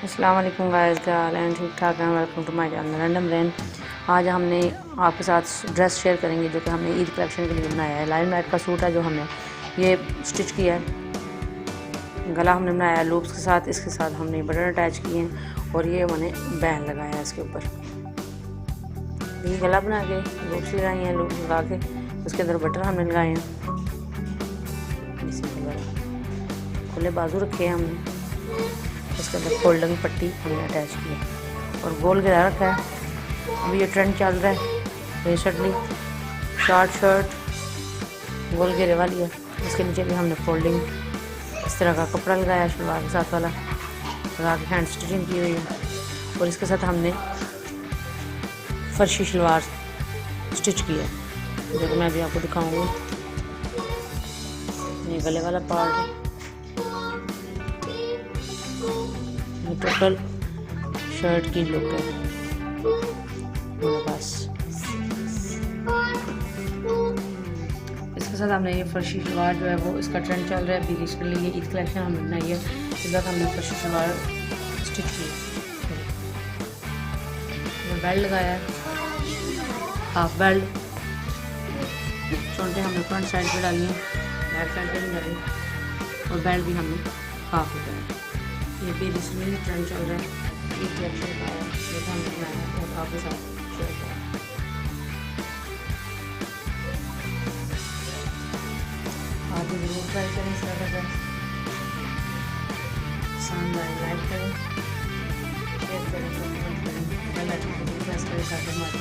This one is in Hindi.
अस्सलाम वालेकुम गाइस, क्या हाल है? ठीक ठाक हैं। Welcome to my channel random ran. आज हमने आपके साथ ड्रेस शेयर करेंगे जो कि हमने ईद कलेक्शन के लिए बनाया है। लाइम लाइट का सूट है जो हमने ये स्टिच किया है। गला हमने बनाया है लूप्स के साथ, इसके साथ हमने बटन अटैच किए हैं और ये मैंने बैन लगाया है इसके ऊपर। ये गला बना के लूप्स लगाई हैं, लूप्स लगा के उसके अंदर बटन हमने लगाए हैं। खुले बाजू रखे हैं हमने, इसके अंदर फोल्डिंग पट्टी हमने अटैच की है और गोल घेरा रखा है। अभी ये ट्रेंड चल रहा है रिसेंटली, शॉर्ट शर्ट गोल घेरे वाली है। इसके नीचे भी हमने फोल्डिंग इस तरह का कपड़ा लगाया शलवार के साथ वाला, लगा के हैंड स्टिचिंग की हुई है। और इसके साथ हमने फर्शी शलवार स्टिच की है जो कि मैं अभी आपको दिखाऊंगी। ये गले वाला पार्ट है। टोटल शर्ट की लुक है मेरे पास। इसके साथ हमने ये फर्शी शलवार जो है वो इसका ट्रेंड चल रहा है अभी रिसेंटली, ये ईद कलेक्शन हमने बनाई है। इसके साथ हमने फर्शी शलवार स्टिच की, बेल्ट लगाया है, हाफ बेल्ट। चोंटे हमने फ्रंट साइड पे डाली हैं, बैक साइड पे भी डाली, और बेल्ट भी हमने हाफ लगाया। ये भी रिसेंटली ट्रेंड चल रहा है, ये कलेक्शन का है जो हमने बनाया है और आपके साथ शेयर किया। आप भी जरूर ट्राई करें इस तरह का, पसंद आए लाइक करें, शेयर करें, कमेंट करें, बेल आइकन को प्रेस करें ताकि हमारे